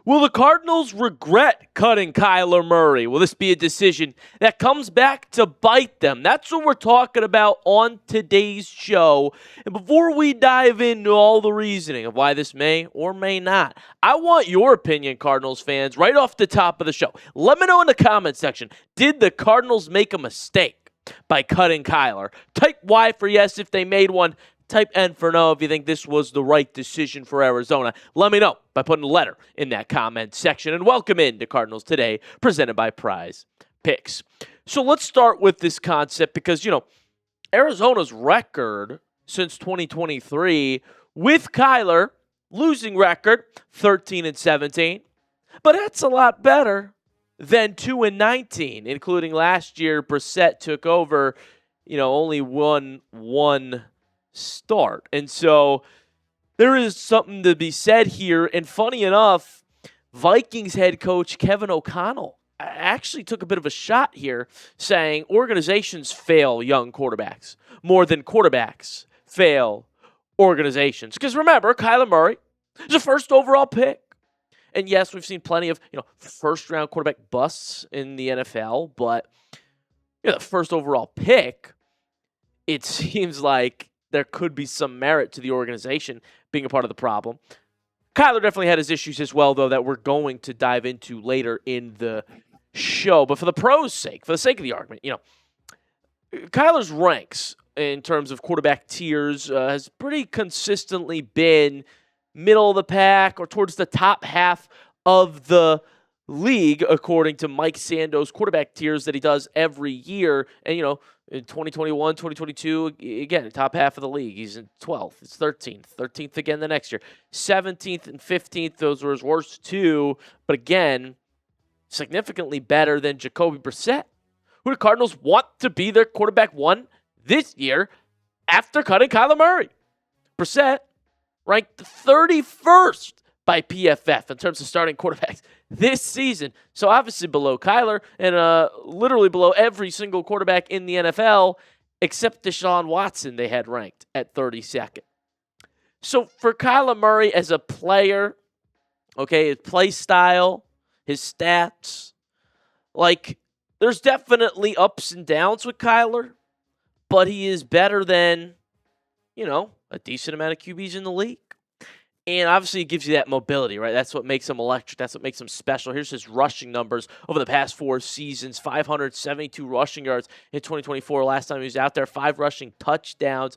Will the Cardinals regret cutting Kyler Murray? Will this be a decision that comes back to bite them? That's what we're talking about on today's show. And before we dive into all the reasoning of why this may or may not, I want your opinion, Cardinals fans, right off the top of the show. Let me know in the comment section, did the Cardinals make a mistake by cutting Kyler? Type Y for yes if they made one. Type N for no if you think this was the right decision for Arizona. Let me know by putting a letter in that comment section. And welcome in to Cardinals Today, presented by Prize Picks. So let's start with this concept because, Arizona's record since 2023 with Kyler, losing record, 13-17. But that's a lot better than 2-19, including last year Brissett took over, only won one start. And so there is something to be said here. And funny enough, Vikings head coach Kevin O'Connell actually took a bit of a shot here, saying organizations fail young quarterbacks more than quarterbacks fail organizations. Because remember, Kyler Murray is a first overall pick. And yes, we've seen plenty of, first-round quarterback busts in the NFL, but the first overall pick, it seems like there could be some merit to the organization being a part of the problem. Kyler definitely had his issues as well, though, that we're going to dive into later in the show. But for the pros' sake, for the sake of the argument, Kyler's ranks in terms of quarterback tiers has pretty consistently been middle of the pack or towards the top half of the league, according to Mike Sando's quarterback tiers that he does every year. And, in 2021, 2022, again, top half of the league. He's in 12th. It's 13th again the next year. 17th and 15th, those were his worst two. But again, significantly better than Jacoby Brissett, who the Cardinals want to be their quarterback one this year after cutting Kyler Murray. Brissett ranked 31st by PFF in terms of starting quarterbacks this season. So obviously below Kyler and literally below every single quarterback in the NFL except Deshaun Watson they had ranked at 32nd. So for Kyler Murray as a player, his play style, his stats, there's definitely ups and downs with Kyler, but he is better than, a decent amount of QBs in the league. And obviously, it gives you that mobility, right? That's what makes him electric. That's what makes him special. Here's his rushing numbers over the past 4 seasons. 572 rushing yards in 2024. Last time he was out there, 5 rushing touchdowns,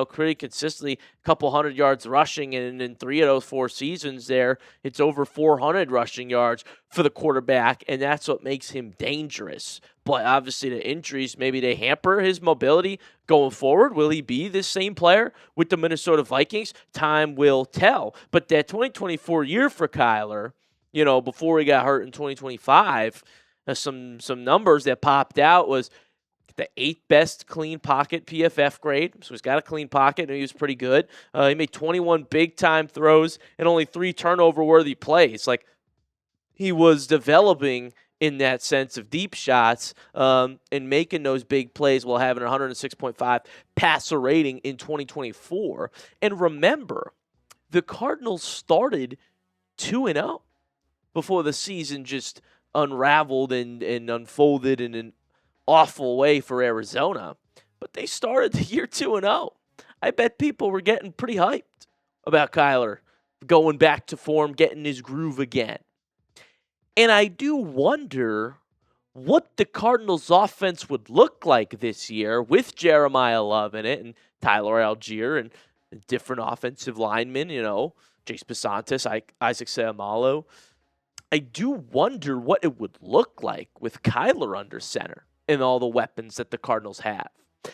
pretty consistently, a couple hundred yards rushing. And in 3 of those 4 seasons there, it's over 400 rushing yards for the quarterback. And that's what makes him dangerous. But obviously the injuries, maybe they hamper his mobility going forward. Will he be this same player with the Minnesota Vikings? Time will tell. But that 2024 year for Kyler, before he got hurt in 2025, some numbers that popped out was the 8th best clean pocket PFF grade. So he's got a clean pocket, and he was pretty good. He made 21 big-time throws and only 3 turnover-worthy plays. He was developing in that sense of deep shots and making those big plays while having a 106.5 passer rating in 2024. And remember, the Cardinals started 2-0 before the season just unraveled and unfolded in an awful way for Arizona. But they started the year 2-0. I bet people were getting pretty hyped about Kyler going back to form, getting his groove again. And I do wonder what the Cardinals' offense would look like this year with Jeremiah Love in it and Tyler Algier and different offensive linemen, Jace Basantis, Isaac Seumalo. I do wonder what it would look like with Kyler under center and all the weapons that the Cardinals have.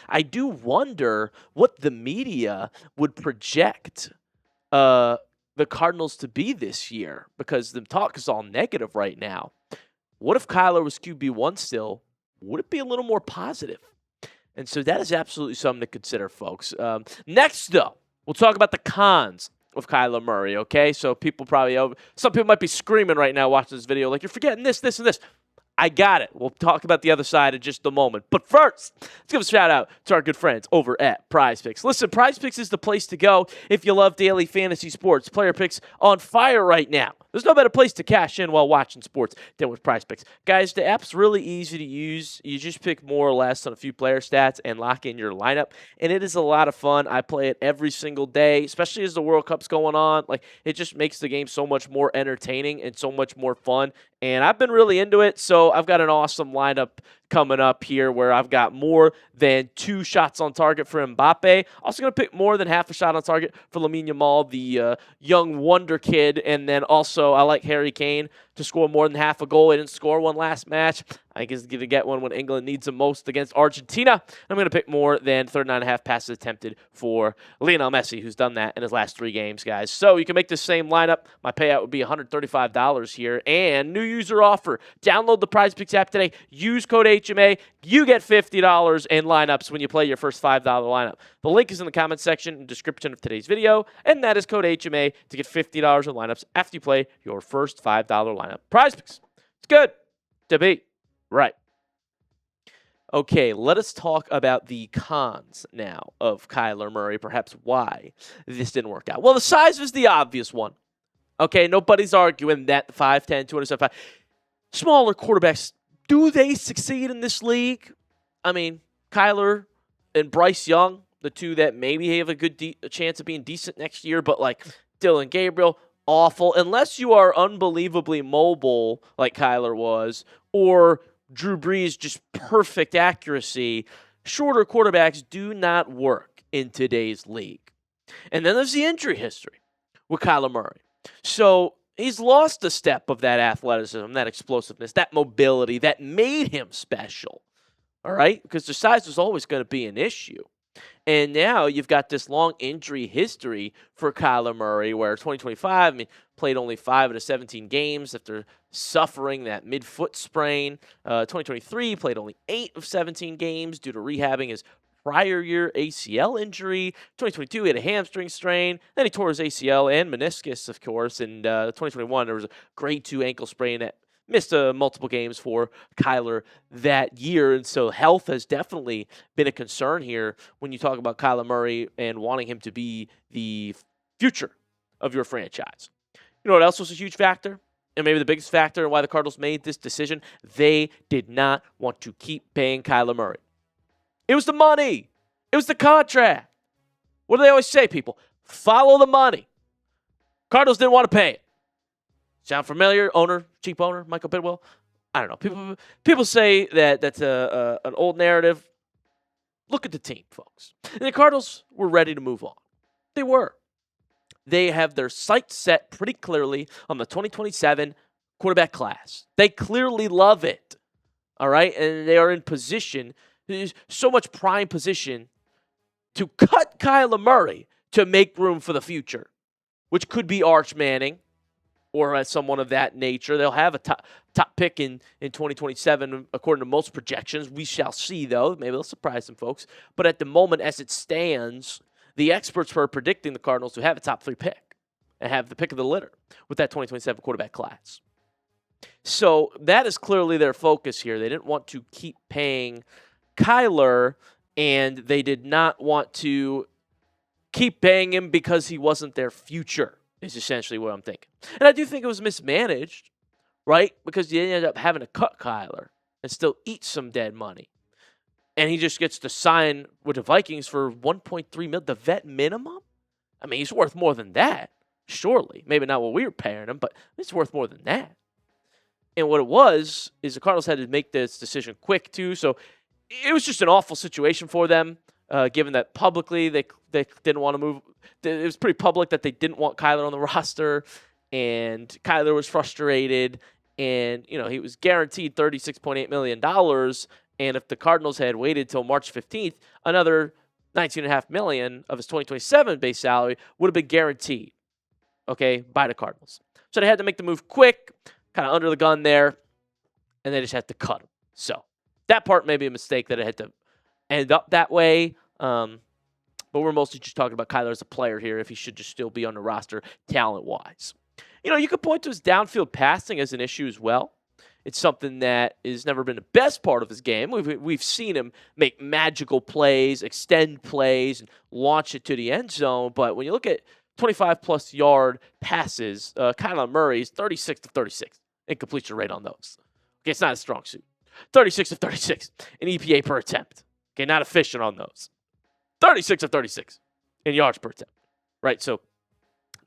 I do wonder what the media would project the Cardinals to be this year, because the talk is all negative right now. What if Kyler was QB1 still? Would it be a little more positive? And so that is absolutely something to consider, folks. Next, though, we'll talk about the cons of Kyler Murray, okay? So some people might be screaming right now watching this video, like, you're forgetting this, this, and this. I got it. We'll talk about the other side in just a moment. But first, let's give a shout out to our good friends over at Prize Picks. Listen, Prize Picks is the place to go if you love daily fantasy sports. Player picks on fire right now. There's no better place to cash in while watching sports than with Prize Picks. Guys, the app's really easy to use. You just pick more or less on a few player stats and lock in your lineup. And it is a lot of fun. I play it every single day, especially as the World Cup's going on. Like, it just makes the game so much more entertaining and so much more fun. And I've been really into it, so I've got an awesome lineup coming up here where I've got more than 2 shots on target for Mbappe. Also going to pick more than half a shot on target for Lamine Yamal, the young wonder kid. And then also I like Harry Kane to score more than half a goal. He didn't score one last match. I think he's going to get one when England needs him most against Argentina. I'm going to pick more than 39.5 passes attempted for Lionel Messi, who's done that in his last 3 games, guys. So you can make the same lineup. My payout would be $135 here. And new user offer. Download the Prize Picks app today. Use code HMA. You get $50 in lineups when you play your first $5 lineup. The link is in the comment section and description of today's video. And that is code HMA to get $50 in lineups after you play your first $5 lineup. Prize Picks. It's good to be right. Okay, let us talk about the cons now of Kyler Murray, perhaps why this didn't work out. Well, the size was the obvious one. Okay, nobody's arguing that 5'10", 275. Smaller quarterbacks, do they succeed in this league? I mean, Kyler and Bryce Young, the two that maybe have a good chance of being decent next year, but like Dylan Gabriel, awful. Unless you are unbelievably mobile like Kyler was, or Drew Brees, just perfect accuracy, shorter quarterbacks do not work in today's league. And then there's the injury history with Kyler Murray. So he's lost a step of that athleticism, that explosiveness, that mobility that made him special. All right? Because the size was always going to be an issue. And now you've got this long injury history for Kyler Murray where 2025, played only 5 out of 17 games after suffering that mid-foot sprain. 2023, played only 8 of 17 games due to rehabbing his prior year ACL injury. 2022, he had a hamstring strain. Then he tore his ACL and meniscus, of course. And 2021, there was a grade 2 ankle sprain that missed multiple games for Kyler that year. And so health has definitely been a concern here when you talk about Kyler Murray and wanting him to be the future of your franchise. You know what else was a huge factor? And maybe the biggest factor in why the Cardinals made this decision? They did not want to keep paying Kyler Murray. It was the money. It was the contract. What do they always say, people? Follow the money. Cardinals didn't want to pay it. Sound familiar? Owner, cheap owner, Michael Bidwell? I don't know. People say that that's an old narrative. Look at the team, folks. And the Cardinals were ready to move on. They were. They have their sights set pretty clearly on the 2027 quarterback class. They clearly love it. All right? And they are in position, there's so much prime position to cut Kyler Murray to make room for the future, which could be Arch Manning or someone of that nature. They'll have a top pick in 2027, according to most projections. We shall see, though. Maybe they'll surprise some folks. But at the moment, as it stands, the experts are predicting the Cardinals to have a top 3 pick and have the pick of the litter with that 2027 quarterback class. So that is clearly their focus here. They didn't want to keep paying Kyler, and they did not want to keep paying him because he wasn't their future, is essentially what I'm thinking. And I do think it was mismanaged, right? Because you ended up having to cut Kyler and still eat some dead money. And he just gets to sign with the Vikings for $1.3 million, the vet minimum? I mean, he's worth more than that, surely. Maybe not what we were paying him, but it's worth more than that. And what it was is the Cardinals had to make this decision quick, too. So it was just an awful situation for them, given that publicly they didn't want to move. It was pretty public that they didn't want Kyler on the roster, and Kyler was frustrated. And, you know, he was guaranteed $36.8 million. And if the Cardinals had waited till March 15th, another $19.5 million of his 2027 base salary would have been guaranteed, okay, by the Cardinals. So they had to make the move quick, kind of under the gun there, and they just had to cut him. So that part may be a mistake that it had to end up that way. But we're mostly just talking about Kyler as a player here, if he should just still be on the roster talent-wise. You know, you could point to his downfield passing as an issue as well. It's something that has never been the best part of his game. We've seen him make magical plays, extend plays, and launch it to the end zone. But when you look at 25-plus yard passes, Kyler Murray's 36 of 36 in completion rate on those. Okay, it's not a strong suit. 36 of 36 in EPA per attempt. Okay, not efficient on those. 36 of 36 in yards per attempt. Right, so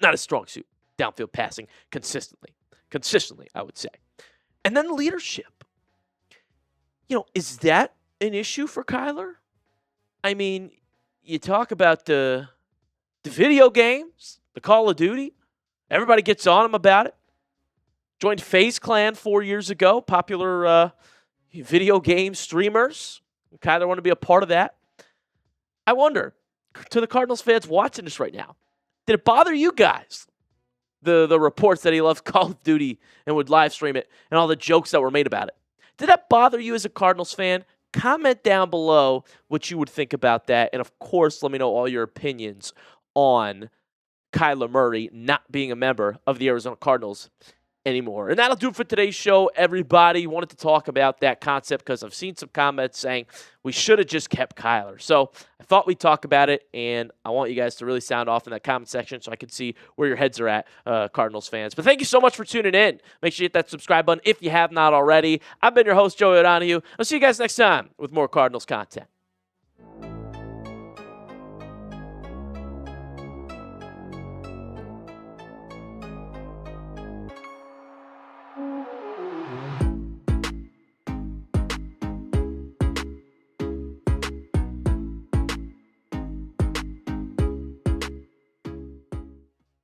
not a strong suit. Downfield passing consistently. Consistently, I would say. And then leadership. Is that an issue for Kyler? I mean, you talk about the video games, the Call of Duty. Everybody gets on him about it. Joined FaZe Clan 4 years ago, popular video game streamers. Kyler want to be a part of that. I wonder, to the Cardinals fans watching this right now, did it bother you guys? The reports that he loves Call of Duty and would live stream it and all the jokes that were made about it. Did that bother you as a Cardinals fan? Comment down below what you would think about that. And, of course, let me know all your opinions on Kyler Murray not being a member of the Arizona Cardinals anymore. And that'll do it for today's show, everybody. Wanted to talk about that concept because I've seen some comments saying we should have just kept Kyler. So I thought we'd talk about it, and I want you guys to really sound off in that comment section so I can see where your heads are at, Cardinals fans. But thank you so much for tuning in. Make sure you hit that subscribe button if you have not already. I've been your host, Joey O'Donohue. I'll see you guys next time with more Cardinals content.